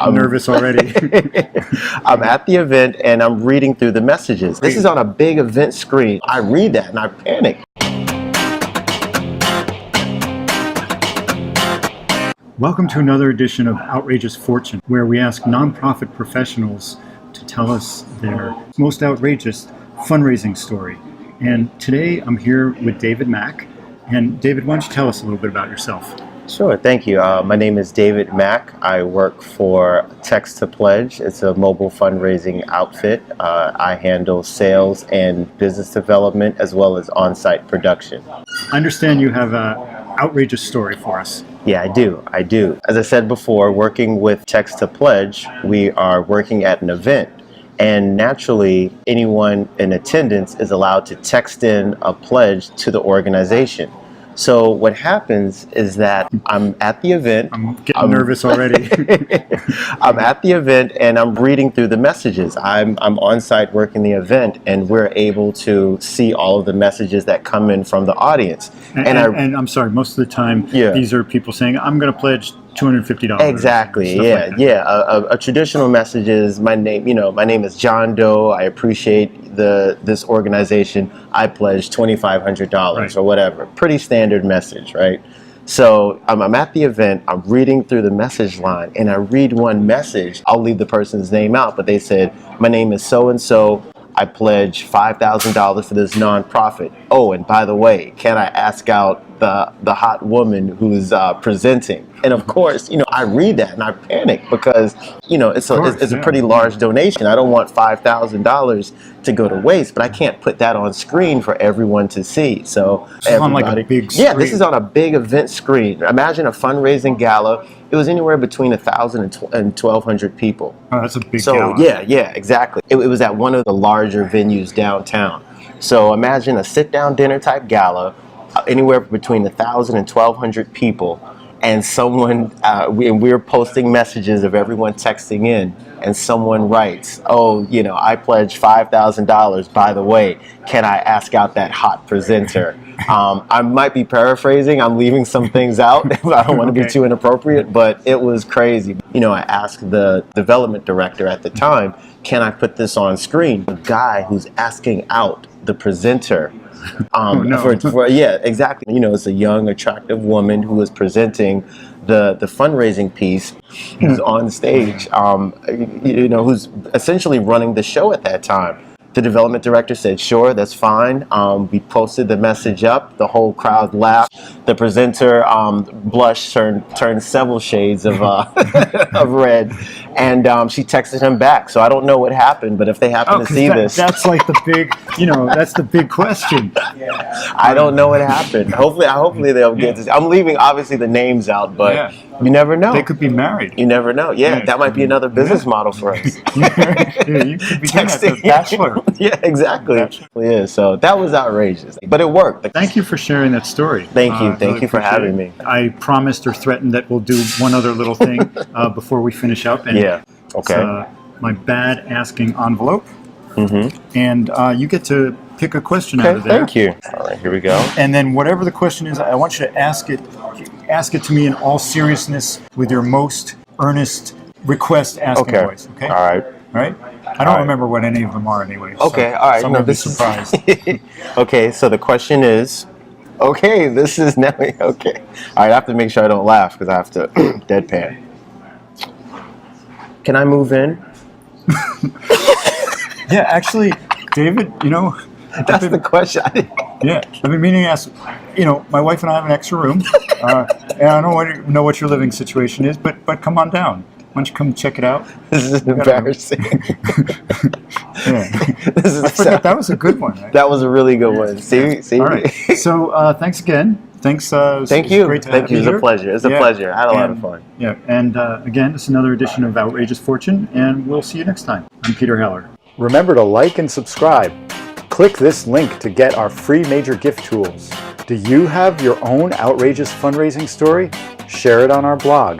I'm nervous already. I'm at the event and I'm reading through the messages. This is on a big event screen. I read that and I panic. Welcome to another edition of Outrageous Fortune, where we ask nonprofit professionals to tell us their most outrageous fundraising story. And today I'm here with David Mack. And David, why don't you tell us a little bit about yourself? Sure, thank you. My name is David Mack. I work for Text to Pledge. It's a mobile fundraising outfit. I handle sales and business development as well as on-site production. I understand you have an outrageous story for us. Yeah, I do. As I said before, working with Text to Pledge, we are working at an event. And naturally, anyone in attendance is allowed to text in a pledge to the organization. So what happens is that I'm at the event. I'm getting nervous already. I'm at the event and I'm reading through the messages. I'm on site working the event, and we're able to see all of the messages that come in from the audience. And I'm sorry, most of the time, these are people saying, I'm going to pledge $250. Exactly. Yeah. Like a traditional message is my name is John Doe. I appreciate this organization. I pledge $2,500 or whatever. Pretty standard message, right? So I'm at the event, I'm reading through the message line, and I read one message. I'll leave the person's name out, but they said, my name is so-and-so. I pledge $5,000 for this nonprofit. Oh, and by the way, can I ask out the hot woman who's presenting? And of course, I read that and I panic because, it's a pretty large donation. I don't want $5,000 to go to waste, but I can't put that on screen for everyone to see. So on like a big screen. Yeah, this is on a big event screen. Imagine a fundraising gala. It was anywhere between 1,000 and 1,200 people. Oh, that's a big gala. Yeah, exactly. It was at one of the larger venues downtown. So imagine a sit-down dinner type gala, anywhere between 1,000 and 1,200 people, and someone, we're posting messages of everyone texting in, and someone writes, oh, I pledge $5,000. By the way, can I ask out that hot presenter? I might be paraphrasing. I'm leaving some things out. I don't want to be too inappropriate, but it was crazy. I asked the development director at the time, can I put this on screen? The guy who's asking out the presenter. Yeah, exactly. It's a young, attractive woman who is presenting the fundraising piece. Who's on stage, who's essentially running the show at that time. The development director said, sure, that's fine. We posted the message up. The whole crowd laughed. The presenter blushed, turned several shades of of red, and she texted him back. So I don't know what happened, but if they happen to see this, that's like the big, that's the big question. I don't know what happened. Hopefully they'll get this. I'm leaving obviously the names out, but you never know. They could be married. You never know. Yeah, that might be another business model for us. You could be texting The Bachelor. Yeah, exactly. Yeah, so that was outrageous, but it worked. Thank you for sharing that story. Thank you. Thank you for having me. I promised or threatened that we'll do one other little thing before we finish up. And okay. It's my bad asking envelope. And you get to pick a question out of there. Thank you. All right, here we go. And then whatever the question is, I want you to ask it to me in all seriousness with your most earnest request asking voice. Okay. All right. All right. I don't remember what any of them are anyway. Okay. All right. So I'm going to be surprised. Okay. So the question is, this is now, okay. All right. I have to make sure I don't laugh because I have to deadpan. Can I move in? Yeah, actually, David, that's the question. I've been meaning to ask. My wife and I have an extra room, and I don't know what your living situation is, but come on down. Why don't you come check it out? This is embarrassing. That was a good one. Right? That was a really good one. See. All right. So thanks again. Thank you. Great to have you. It's a pleasure. It's a pleasure. I had a lot of fun. Yeah. And again, it's another edition of Outrageous Fortune, and we'll see you next time. I'm Peter Heller. Remember to like and subscribe. Click this link to get our free major gift tools. Do you have your own outrageous fundraising story? Share it on our blog.